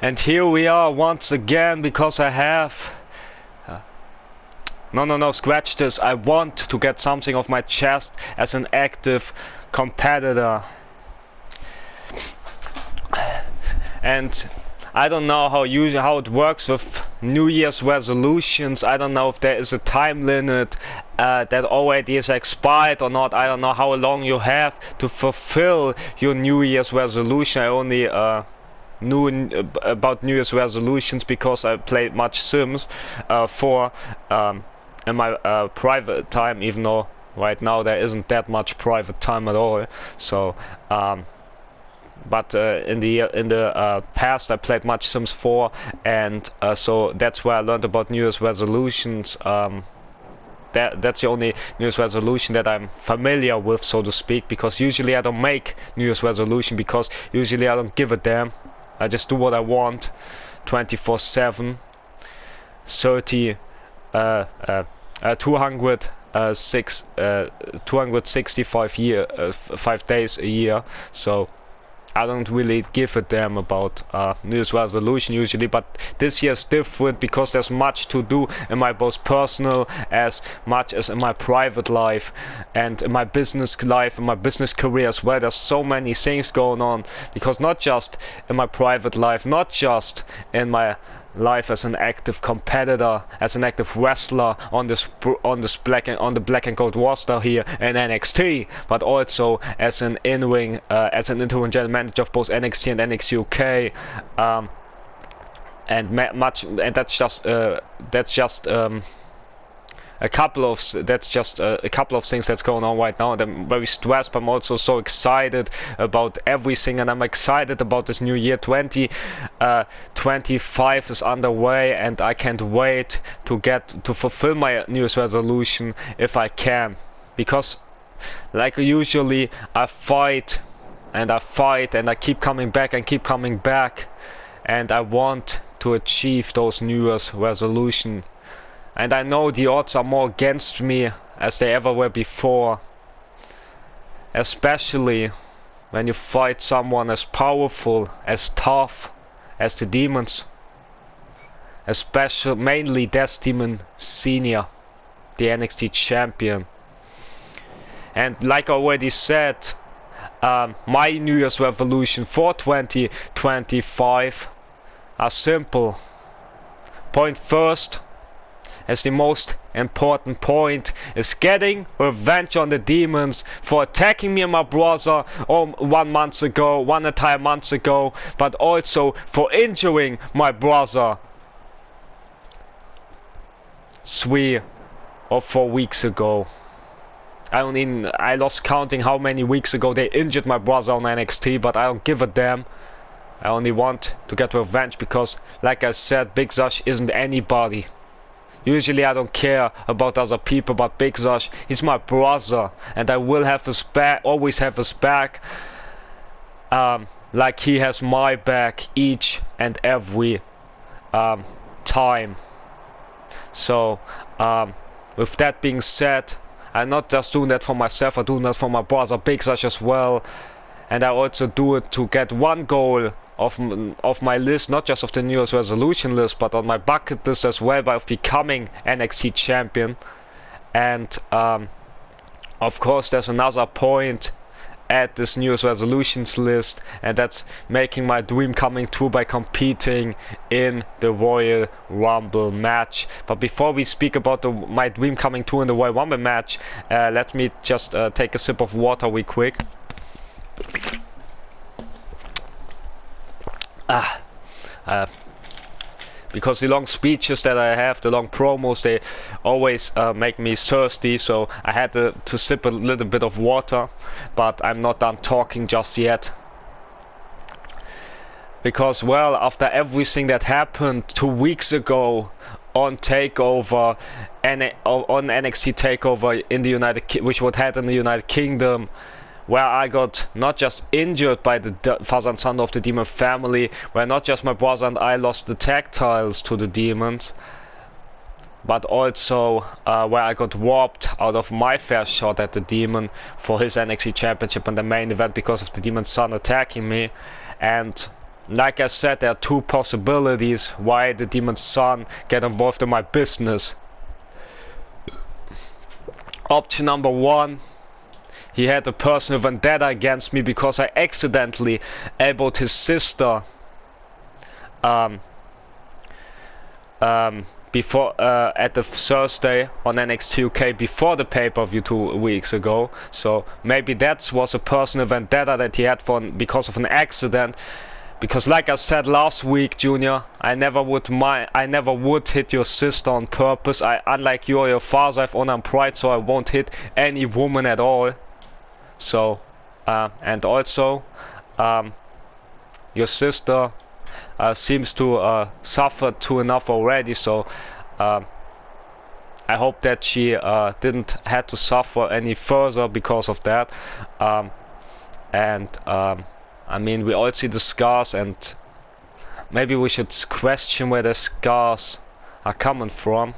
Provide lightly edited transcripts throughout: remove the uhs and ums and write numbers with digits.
And here we are once again because I have... No, scratch this. I want to get something off my chest as an active competitor. And I don't know how it works with New Year's resolutions. I don't know if there is a time limit that already is expired or not. I don't know how long you have to fulfill your New Year's resolution. I only knew about New Year's resolutions because I played much Sims in my private time, even though right now there isn't that much private time at all. So but in the past I played much Sims 4, and so that's where I learned about New Year's resolutions. That's the only New Year's resolution that I'm familiar with, so to speak, because usually I don't make New Year's resolution because usually I don't give a damn. I just do what I want 24/7, 265 days a year. So I don't really give a damn about New Year's resolution usually, but this year is different because there's much to do in my both personal as much as in my private life and in my business life, in my business career as well. There's so many things going on, because not just in my private life, not just in my life as an active competitor, as an active wrestler on the black and gold roster here in NXT, but also as an in-ring, as an interim general manager of both NXT and NXT UK, and that's just a couple of things that's going on right now, and I'm very stressed, but I'm also so excited about everything, and I'm excited about this new year. 2025 is underway, and I can't wait to fulfill my New Year's resolution if I can, because like usually I fight and I keep coming back and keep coming back, and I want to achieve those New Year's resolutions. And I know the odds are more against me as they ever were before, especially when you fight someone as powerful, as tough as the demons, mainly Death Demon Senior, the NXT champion. And like I already said, my New Year's resolution for 2025 are simple. Point first, as the most important point, is getting revenge on the demons for attacking me and my brother 1 entire month ago, but also for injuring my brother 3 or 4 weeks ago. I lost counting how many weeks ago they injured my brother on NXT, but I don't give a damn. I only want to get revenge because, like I said, Big Sash isn't anybody. Usually I don't care about other people, but Big Sash, he's my brother, and I will have his back, always have his back, like he has my back each and every time. So with that being said, I'm not just doing that for myself, I'm doing that for my brother Big Sash as well, and I also do it to get one goal of my list, not just of the New Year's resolution list, but on my bucket list as well, by becoming NXT champion. And of course there's another point at this New Year's resolutions list, and that's making my dream coming true by competing in the Royal Rumble match. But before we speak about my dream coming true in the Royal Rumble match, let me just take a sip of water real quick. Because the long speeches that I have, the long promos, they always make me thirsty, so I had to sip a little bit of water, but I'm not done talking just yet. Because, well, after everything that happened 2 weeks ago on TakeOver, on NXT TakeOver in the which was held in the United Kingdom, where I got not just injured by the father and son of the demon family, where not just my brother and I lost the tag titles to the demons, but also where I got robbed out of my fair shot at the demon for his NXT championship in the main event because of the demon's son attacking me. And like I said, there are two possibilities why the demon's son get involved in my business. Option number one, he had a personal vendetta against me because I accidentally elbowed his sister before at the Thursday on NXT UK before the pay-per-view 2 weeks ago. So maybe that was a personal vendetta that he had because of an accident. Because like I said last week, Junior, I never would hit your sister on purpose. Unlike you or your father, I have honor and pride, so I won't hit any woman at all. So, and also, your sister seems to suffer too enough already. So, I hope that she didn't have to suffer any further because of that. I mean, we all see the scars, and maybe we should question where the scars are coming from.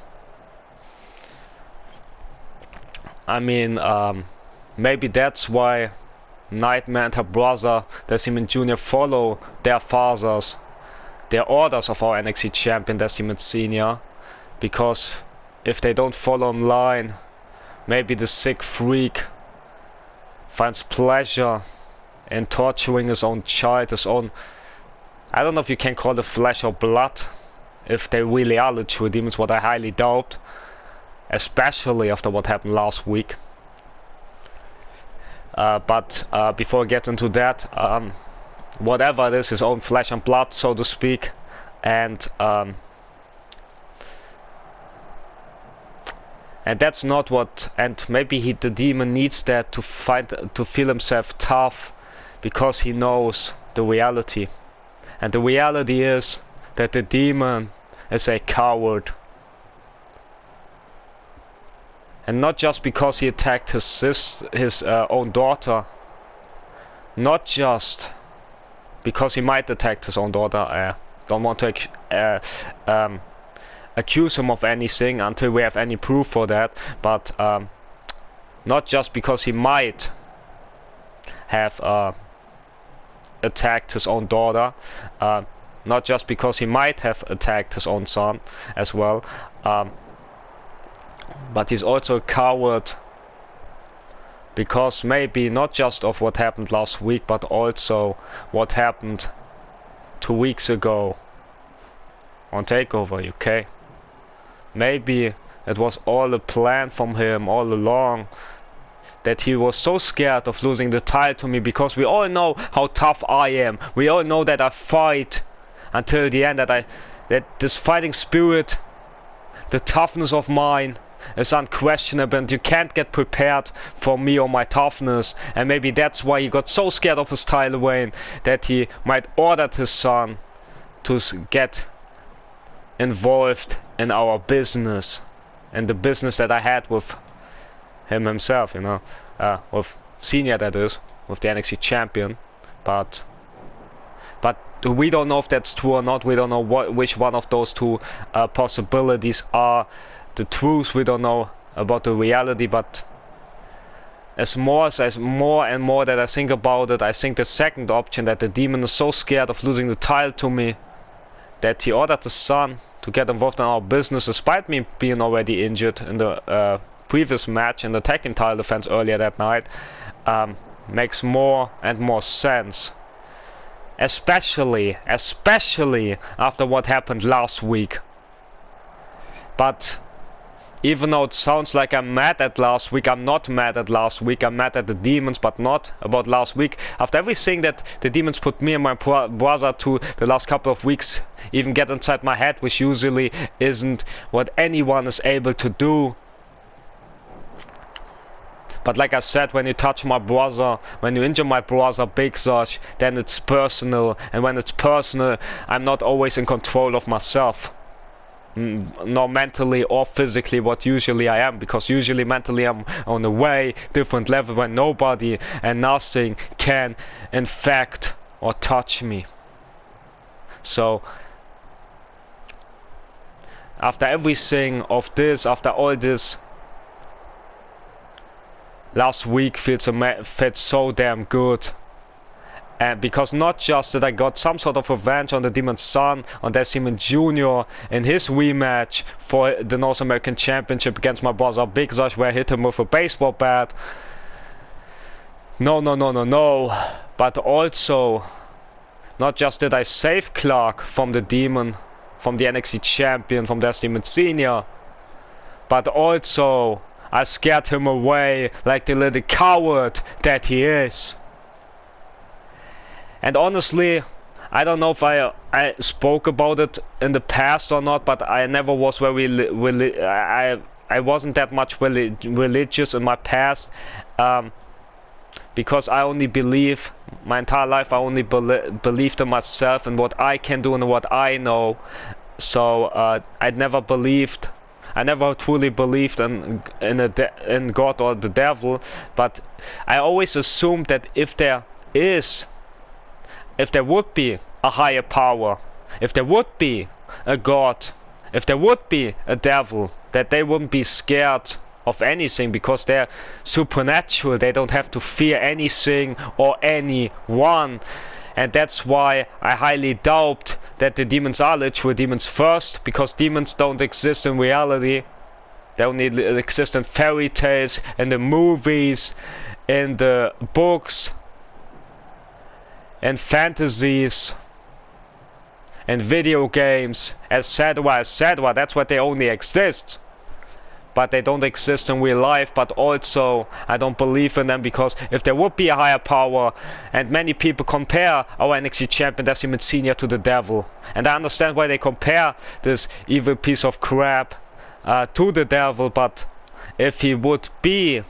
I mean, maybe that's why Nightmare and her brother, Decimon Jr. follow their orders of our NXT champion, Decimon Sr. Because if they don't follow in line, maybe the sick freak finds pleasure in torturing his own child, I don't know if you can call it flesh or blood, if they really are the true demons, what I highly doubt, especially after what happened last week. But before I get into that, whatever it is, his own flesh and blood, so to speak, and that's not what, and maybe the demon needs that to feel himself tough, because he knows the reality. And the reality is that the demon is a coward. And not just because he attacked his own daughter. Not just because he might attack his own daughter. I don't want to accuse him of anything until we have any proof for that. But not just because he might have attacked his own daughter, not just because he might have attacked his own son as well, but he's also a coward because maybe not just of what happened last week, but also what happened 2 weeks ago on TakeOver UK. Maybe it was all a plan from him all along, that he was so scared of losing the title to me, because we all know how tough I am. We all know that I fight until the end, that this fighting spirit, the toughness of mine is unquestionable, and you can't get prepared for me or my toughness. And maybe that's why he got so scared of his title reign that he might ordered his son to get involved in our business, and the business that I had with him himself, you know, with Senior, that is, with the NXT champion. But we don't know if that's true or not. We don't know which one of those two possibilities are the truth. We don't know about the reality. But as more and more that I think about it, I think the second option, that the demon is so scared of losing the title to me that he ordered the son to get involved in our business, despite me being already injured in the previous match in the tag team title defense earlier that night, makes more and more sense. Especially after what happened last week. But even though it sounds like I'm mad at last week, I'm not mad at last week. I'm mad at the demons, but not about last week. After everything that the demons put me and my brother to the last couple of weeks, even get inside my head, which usually isn't what anyone is able to do. But like I said, when you touch my brother, when you injure my brother, Big Sascha, then it's personal. And when it's personal, I'm not always in control of myself. Nor mentally or physically, what usually I am. Because usually mentally I'm on a way different level when nobody and nothing can infect or touch me. So, after everything of this, after all this, last week felt so damn good, because not just that I got some sort of revenge on the Demon's son, on Des Demon Jr. in his rematch for the North American Championship against my brother Big Zosh, where I hit him with a baseball bat. No. But also, not just did I save Clark from the Demon, from the NXT Champion, from Des Demon Sr., but also I scared him away like the little coward that he is. And honestly, I don't know if I spoke about it in the past or not, but I never was very I wasn't that much religious in my past, because I only believe my entire life. I only believed in myself and what I can do and what I know. So I never truly believed in God or the devil, but I always assumed that if there would be a higher power, if there would be a God, if there would be a devil, that they wouldn't be scared of anything because they're supernatural. They don't have to fear anything or anyone. And that's why I highly doubt that the demons are literal demons first, because demons don't exist in reality. They only exist in fairy tales, in the movies, in the books, and fantasies, and video games, etc. That's why they only exist. But they don't exist in real life. But also, I don't believe in them, because if there would be a higher power, and many people compare our NXT champion Des Demon Sr. to the devil, and I understand why they compare this evil piece of crap to the devil, but if he would be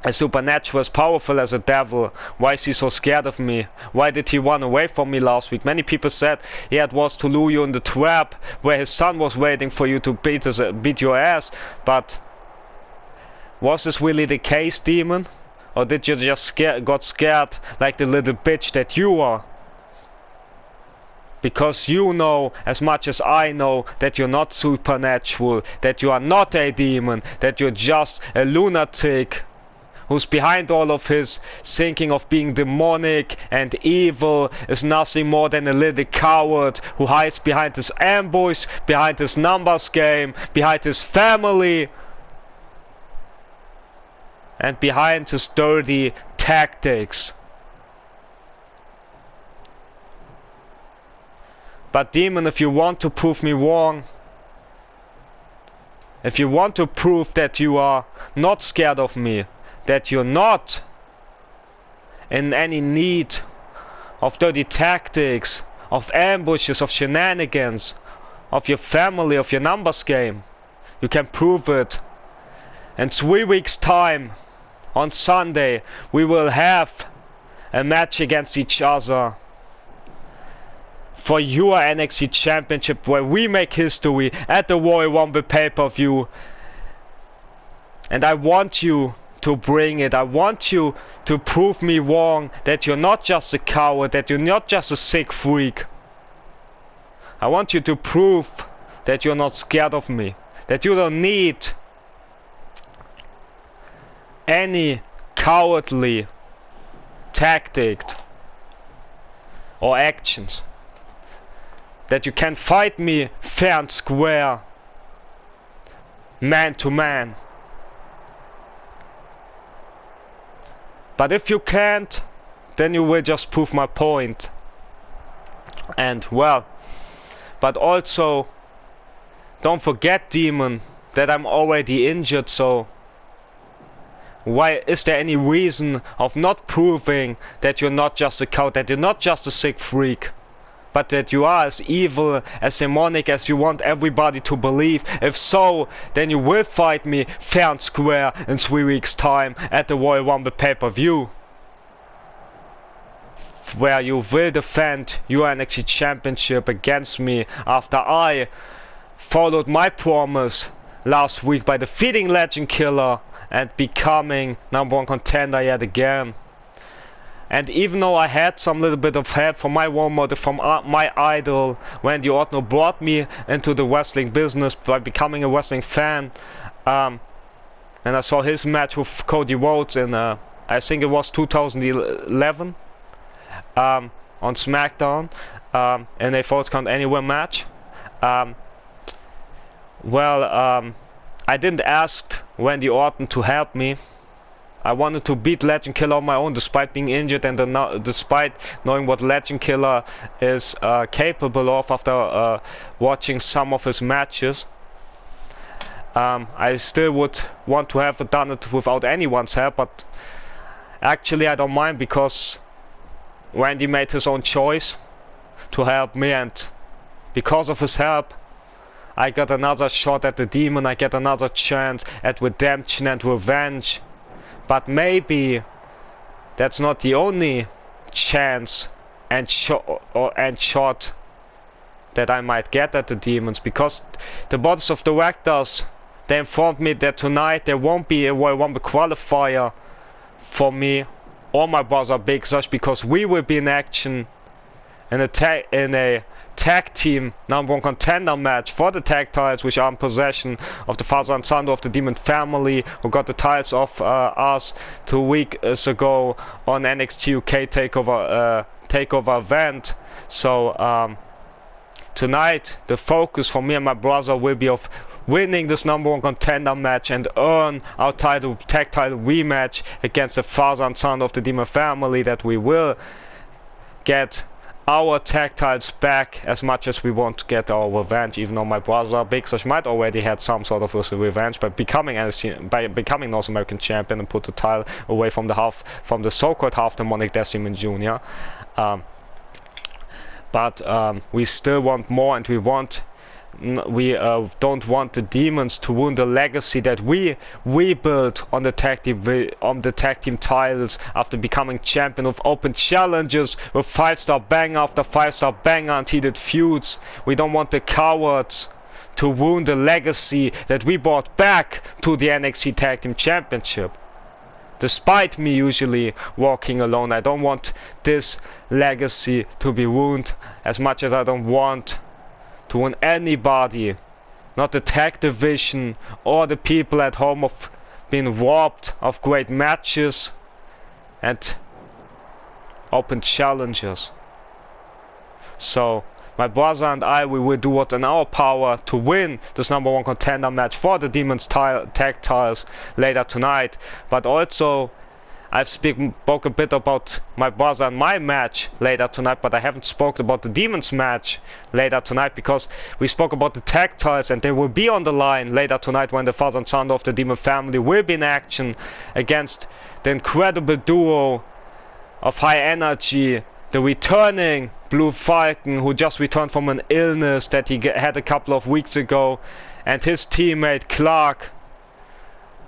as supernatural, as powerful as a devil, why is he so scared of me? Why did he run away from me last week? Many people said it was to lure you in the trap where his son was waiting for you to beat your ass. But was this really the case, demon? Or did you just got scared like the little bitch that you are? Because you know as much as I know that you're not supernatural, that you are not a demon, that you're just a lunatic who's behind all of his thinking of being demonic and evil, is nothing more than a little coward who hides behind his ambush, behind his numbers game, behind his family, and behind his dirty tactics. But demon, if you want to prove me wrong, if you want to prove that you are not scared of me, that you're not in any need of dirty tactics, of ambushes, of shenanigans, of your family, of your numbers game, you can prove it. In 3 weeks' time, on Sunday, we will have a match against each other for your NXT Championship, where we make history at the Royal Rumble pay-per-view. And I want you to bring it. I want you to prove me wrong, that you're not just a coward, that you're not just a sick freak. I want you to prove that you're not scared of me, that you don't need any cowardly tactic or actions, that you can fight me fair and square, man to man. But if you can't, then you will just prove my point. And well, but also, don't forget, demon, that I'm already injured, so why is there any reason of not proving that you're not just a coward, that you're not just a sick freak, but that you are as evil, as demonic as you want everybody to believe? If so, then you will fight me fair and square in 3 weeks' time at the Royal Rumble pay-per-view, where you will defend your NXT Championship against me after I followed my promise last week by defeating Legend Killer and becoming #1 contender yet again. And even though I had some little bit of help from my role model, from my idol, Randy Orton, brought me into the wrestling business by becoming a wrestling fan, and I saw his match with Cody Rhodes in, I think it was 2011, on SmackDown in a Falls Count Anywhere match. I didn't ask Randy Orton to help me. I wanted to beat Legend Killer on my own, despite being injured and despite knowing what Legend Killer is capable of after watching some of his matches. I still would want to have done it without anyone's help, but actually I don't mind, because Randy made his own choice to help me, and because of his help I got another shot at the demon. I get another chance at redemption and revenge. But maybe that's not the only chance and shot that I might get at the demons, because the boards of directors, they informed me that tonight there won't be a Royal Rumble qualifier for me or my brother Big Sash, because we will be in action in a tag team #1 contender match for the tag titles, which are in possession of the father and son of the Demon family, who got the titles of us 2 weeks ago on NXT UK takeover event. So tonight the focus for me and my brother will be of winning this #1 contender match and earn our tag title rematch against the father and son of the Demon family, that we will get our tag titles back as much as we want to get our revenge, even though my brother Big Sash might already had some sort of revenge by becoming North American champion and put the title away from the so-called half demonic Demon Jr. But we still want more, and we don't want the demons to ruin the legacy that we rebuilt on the tag team titles after becoming champion, with open challenges, with 5-star banger after 5-star banger and heated feuds. We don't want the cowards to ruin the legacy that we brought back to the NXT Tag Team Championship. Despite me usually walking alone, I don't want this legacy to be ruined, as much as I don't want to win anybody, not the tag division or the people at home, of being robbed of great matches and open challenges. So my brother and I, we will do what's in our power to win this #1 contender match for the Demons tag titles later tonight. But also I've spoke a bit about my brother and my match later tonight, but I haven't spoken about the Demons match later tonight, because we spoke about the tag titles and they will be on the line later tonight when the father and son of the Demon family will be in action against the incredible duo of high energy, the returning Blue Falcon, who just returned from an illness that he had a couple of weeks ago, and his teammate Clark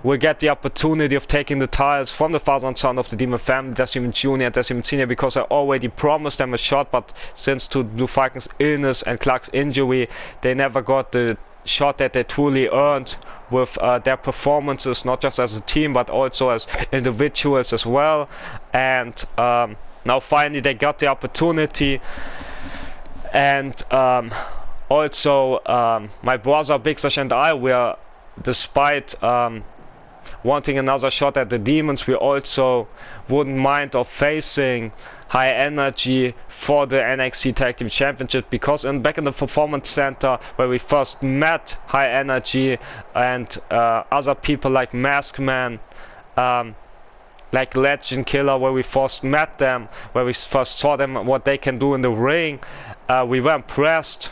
will get the opportunity of taking the titles from the father and son of the Demon family, Demon Jr. and Demon Sr., because I already promised them a shot, but since to Blue Falcon's illness and Clark's injury, they never got the shot that they truly earned with their performances, not just as a team but also as individuals as well. And now finally they got the opportunity. And also my brother Big Sash and I, we are, despite wanting another shot at the demons, we also wouldn't mind of facing high energy for the NXT Tag Team Championship, because back in the Performance Center where we first met high energy and other people like Maskman, like Legend Killer, where we first met them, where we first saw them, what they can do in the ring, we were impressed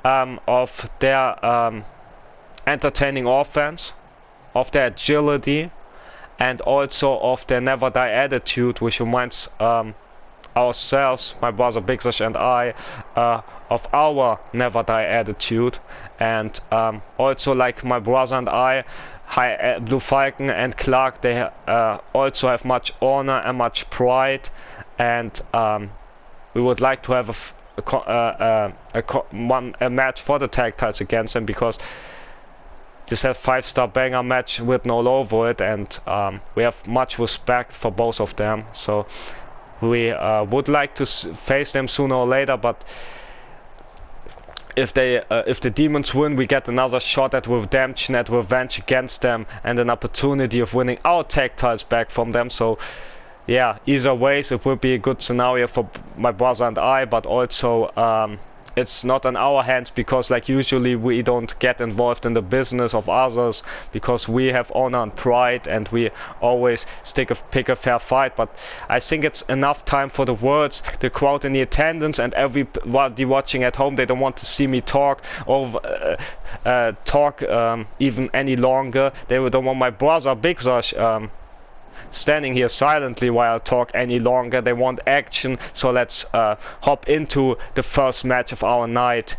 of their entertaining offense, of their agility, and also of their never die attitude, which reminds ourselves, my brother Big Sash and I, of our never die attitude. And also, like my brother and I, Blue Falcon and Clark, they also have much honor and much pride, and we would like to have a match for the tag titles against them, because this has 5-star banger match written all over it, and we have much respect for both of them. So we would like to face them sooner or later, but if the demons win, we get another shot at redemption, at revenge against them, and an opportunity of winning our tag titles back from them. So yeah, either ways it will be a good scenario for my brother and I, but also it's not in our hands, because like usually we don't get involved in the business of others, because we have honor and pride and we always pick a fair fight. But I think it's enough time for the words, the crowd in the attendance, and everybody watching at home. They don't want to see me talk or talk even any longer. They don't want my brother Big Sash standing here silently while I talk any longer. They want action, so let's hop into the first match of our night.